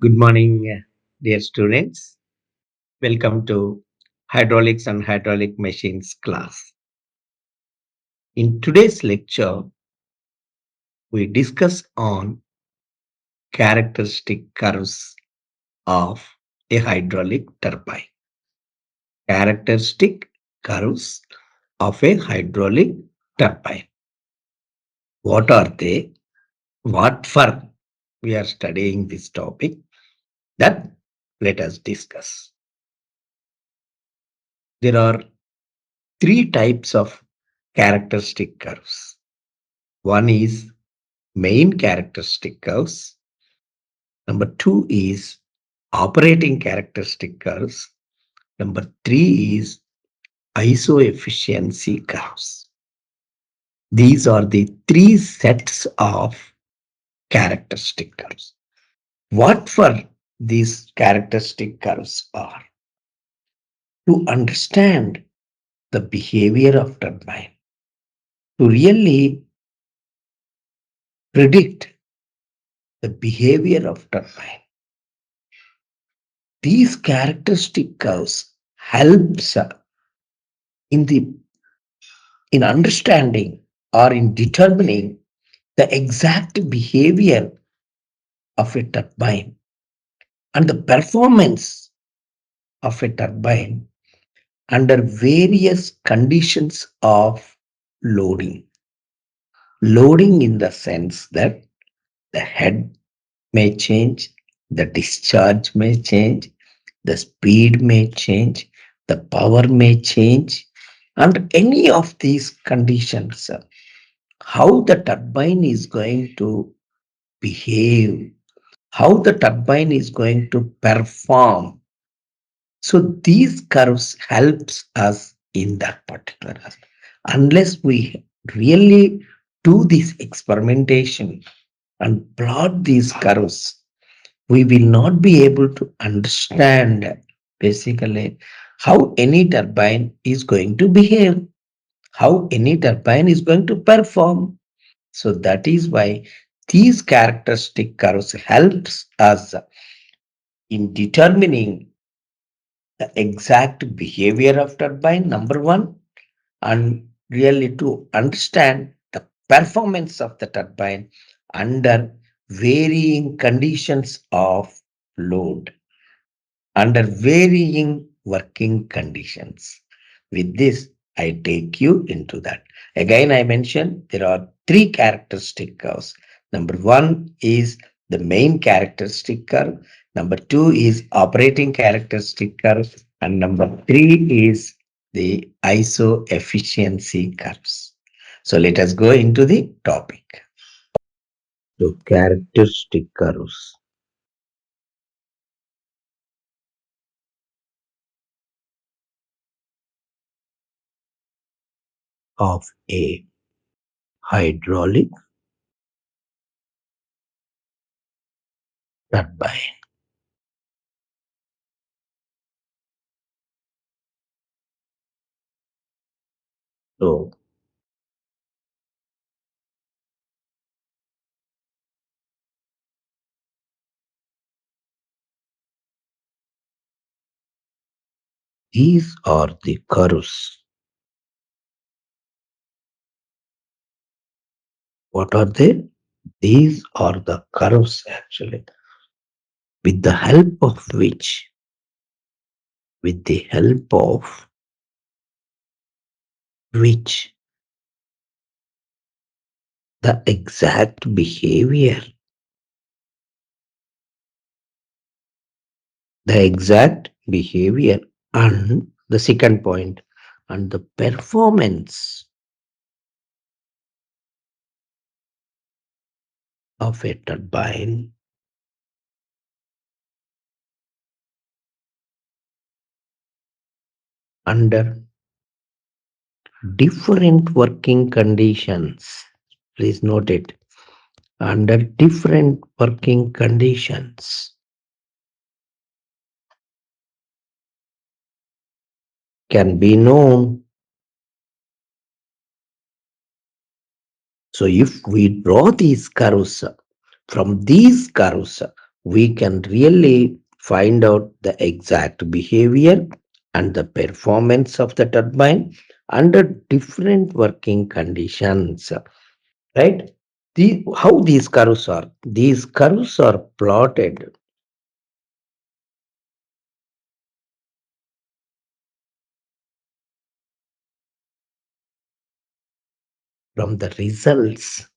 Good morning, dear students. Welcome to Hydraulics and Hydraulic Machines class. In today's lecture, we discuss on characteristic curves of a hydraulic turbine. Characteristic curves of a hydraulic turbine. What are they? What for we are studying this topic? That let us discuss. There are three types of characteristic curves. One is main characteristic curves. Number two is operating characteristic curves. Number three is iso-efficiency curves. These are the three sets of characteristic curves. What for these characteristic curves are? To understand the behavior of turbine, to really predict the behavior of turbine. These characteristic curves helps in the in understanding or in determining the exact behavior of a turbine and the performance of a turbine under various conditions of loading. Loading in the sense that the head may change, the discharge may change, the speed may change, the power may change. Under any of these conditions, how the turbine is going to behave, how the turbine is going to perform. So these curves helps us in that particular aspect. Unless we really do this experimentation and plot these curves, we will not be able to understand basically how any turbine is going to behave, how any turbine is going to perform. So that is why these characteristic curves helps us in determining the exact behavior of turbine, number one, and really to understand the performance of the turbine under varying conditions of load, under varying working conditions. With this, I take you into that. Again, I mentioned there are three characteristic curves. Number one is the main characteristic curve. Number two is operating characteristic curve. And number three is the ISO efficiency curves. So let us go into the topic. So characteristic curves of a hydraulic turbine. So these are the curves. What are they? These are the curves actually, with the help of which, with the help of which the exact behavior, the exact behavior and the second point, and the performance of a turbine under different working conditions. Please note it. Under different working conditions can be known. So if we draw these curves, from these curves, we can really find out the exact behavior and the performance of the turbine under different working conditions, right? How these curves are? These curves are plotted from the results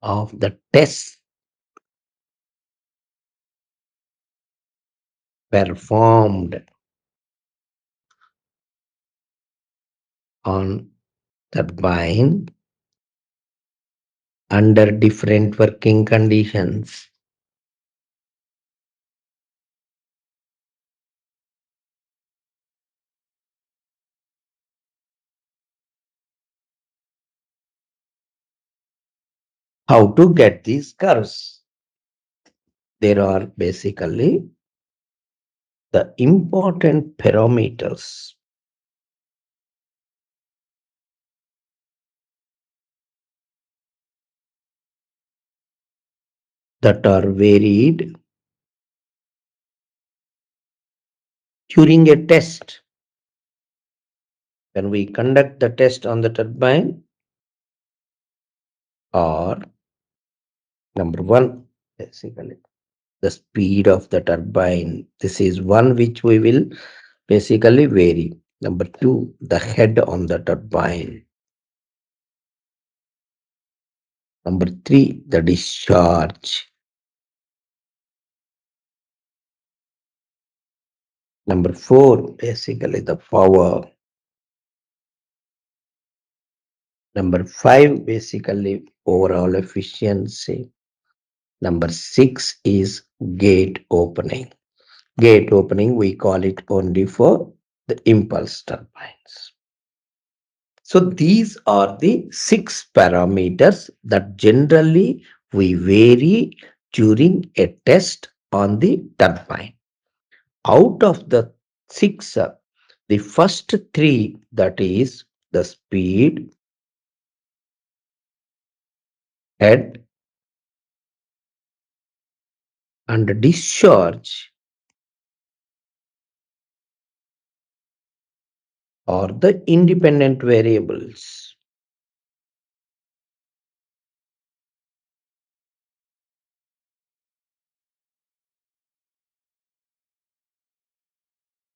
of the tests performed on turbine under different working conditions. How to get these curves? There are basically the important parameters that are varied during a test. When we conduct the test on the turbine, or number one, basically the speed of the turbine. This is one which we will basically vary. Number two, the head on the turbine. Number three, the discharge. Number four, basically the power. Number five, basically overall efficiency. Number six is gate opening. Gate opening, we call it only for the impulse turbines. So these are the six parameters that generally we vary during a test on the turbine. Out of the six, the first three, that is the speed, head, and discharge, are the independent variables.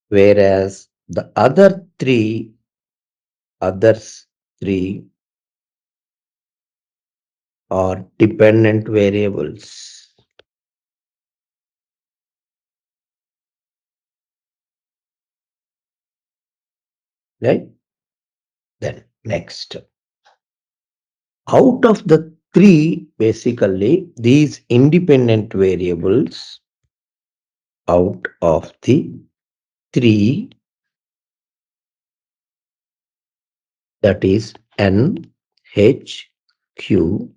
Whereas the others three are dependent variables. Right? Then next. Out of the three, basically, these independent variables, out of the three, that is N, H, Q,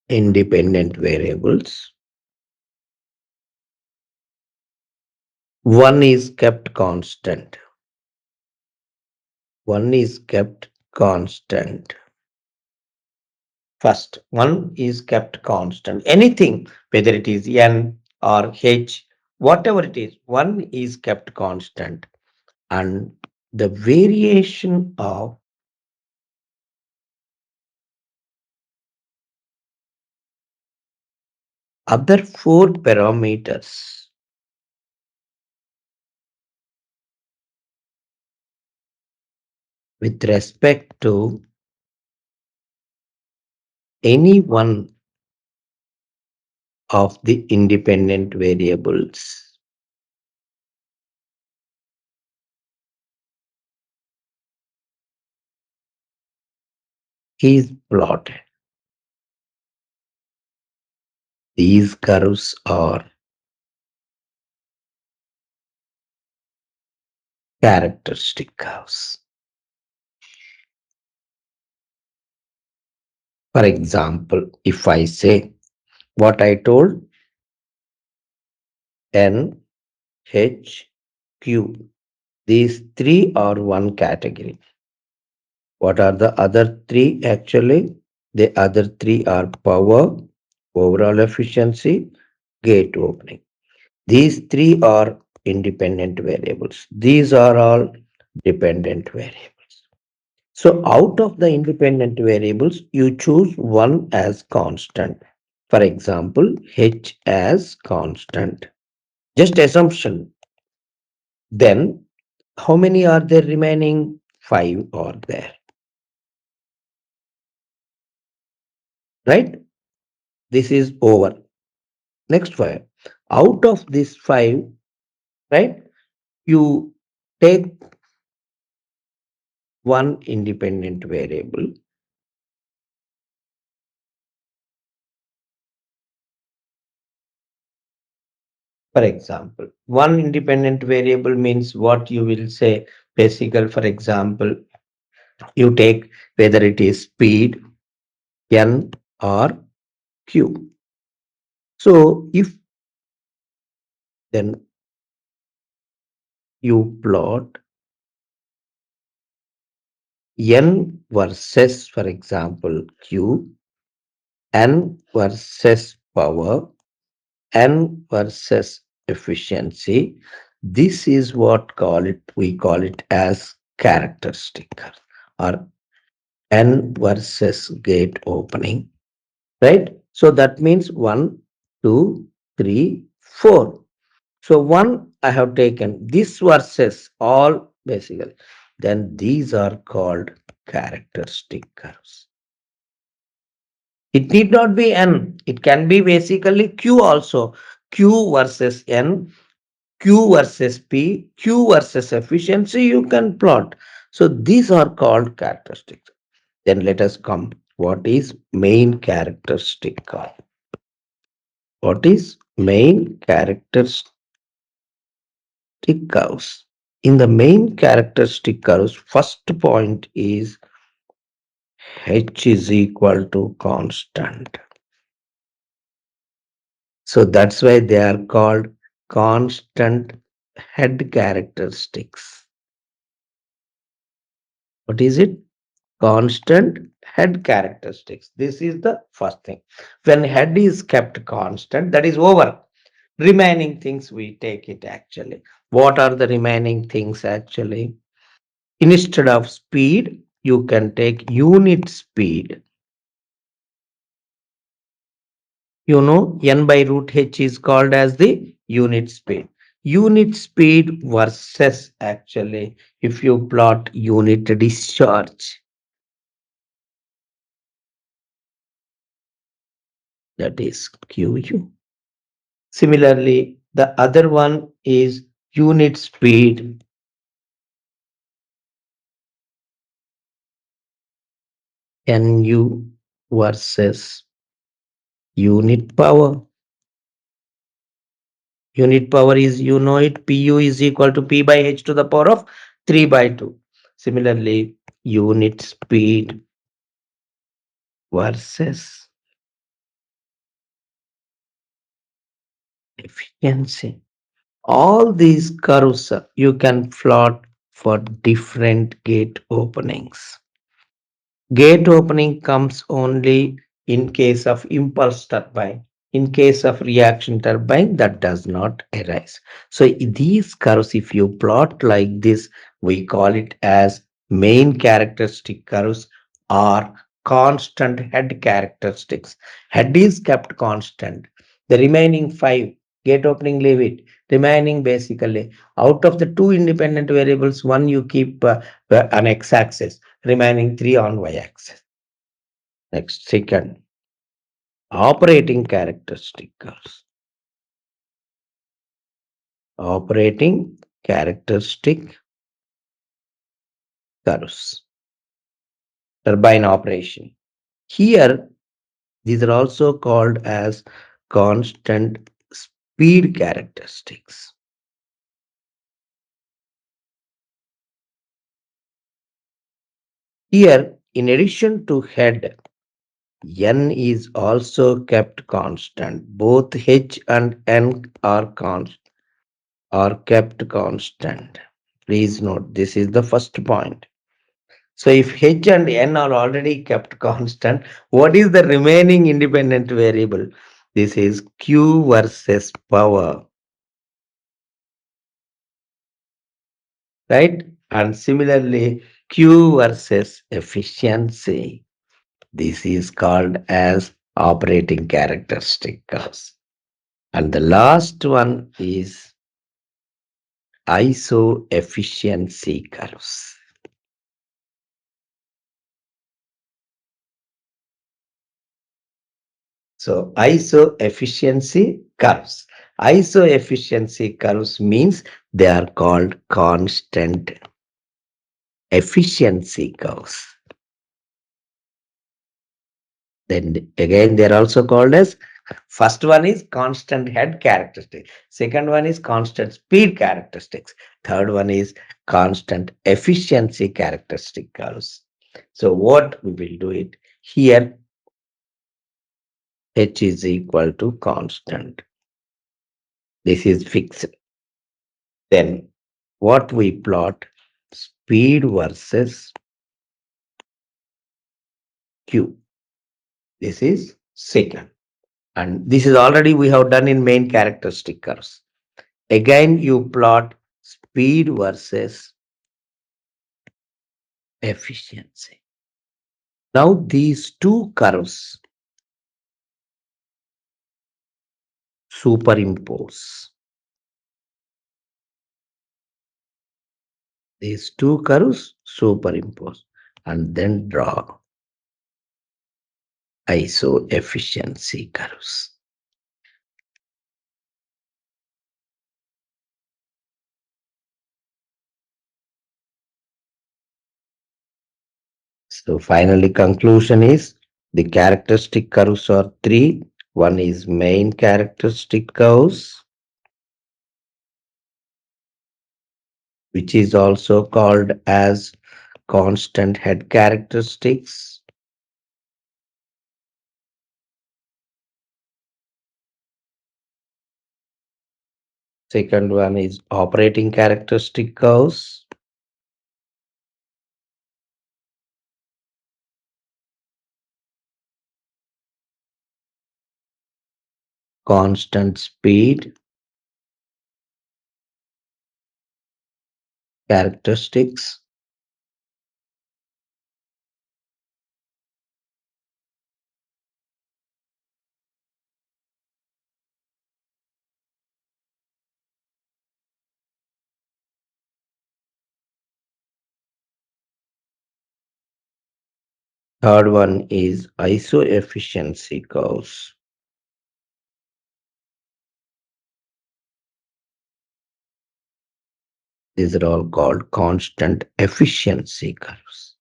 independent variables, one is kept constant. One is kept constant. First, one is kept constant. Anything, whether it is N or H, whatever it is, one is kept constant. And the variation of other four parameters with respect to any one of the independent variables is plotted. These curves are characteristic curves. For example, if I say what I told, N, H, Q, These three are one category. What are the other three actually? The other three are power, overall efficiency, gate opening. These three are independent variables. These are all dependent variables. So out of the independent variables, you choose one as constant. For example, H as constant. Just assumption. Then how many are there remaining? Five are there, right? This is over. Next five. Out of this five, right? You take one independent variable. For example, one independent variable means what you will say. Basically, for example, you take whether it is speed, n or q. So if then you plot n versus, for example, q, n versus power, n versus efficiency. This is what call it. We call it as characteristic or n versus gate opening, right? So that means one, two, three, four. So one I have taken this versus all basically. Then these are called characteristic curves. It need not be n. It can be basically q also. Q versus n, q versus p, q versus efficiency you can plot. So these are called characteristics. Then let us come. What is main characteristic curve? What is main characteristic curves? In the main characteristic curves, first point is h is equal to constant. So that's why they are called constant head characteristics. What is it? Constant head characteristics. This is the first thing. When head is kept constant, that is over. Remaining things we take it actually. What are the remaining things actually? Instead of speed, you can take unit speed. You know, n by root h is called as the unit speed. Unit speed versus actually, if you plot unit discharge, that is qu. Similarly, the other one is unit speed nu versus unit power. Unit power is, you know it, pu is equal to p by h to the power of 3 by 2. Similarly, unit speed versus efficiency. All these curves you can plot for different gate openings. Gate opening comes only in case of impulse turbine. In case of reaction turbine, that does not arise. So these curves, if you plot like this, we call it as main characteristic curves or constant head characteristics. Head is kept constant. The remaining five, gate opening, leave it. Remaining basically, out of the two independent variables, one you keep on x-axis, remaining three on y-axis. Next, second, operating characteristic curves. Operating characteristic curves. Turbine operation. Here, these are also called as constant speed characteristics. Here, in addition to head, n is also kept constant. Both h and n are kept constant. Please note, this is the first point. So if h and n are already kept constant, what is the remaining independent variable? This is q versus power, right? And similarly, q versus efficiency. This is called as operating characteristic curves. And the last one is iso efficiency curves. So iso efficiency curves. Iso efficiency curves means they are called constant efficiency curves. Then again, they are also called as, first one is constant head characteristic. Second one is constant speed characteristics. Third one is constant efficiency characteristic curves. So what we will do it here, h is equal to constant. This is fixed. Then what we plot, speed versus q. This is secant. And this is already we have done in main characteristic curves. Again, you plot speed versus efficiency. Now these two curves superimpose. These two curves superimpose and then draw iso efficiency curves. So finally conclusion is the characteristic curves are three. One is main characteristic curves, which is also called as constant head characteristics. Second one is operating characteristic curves. Constant speed characteristics. Third one is iso efficiency curves. These are all called constant efficiency curves.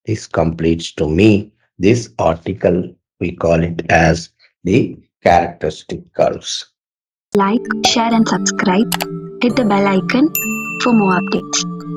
This completes to me this article. We call it as the characteristic curves. Like, share, and subscribe. Hit the bell icon for more updates.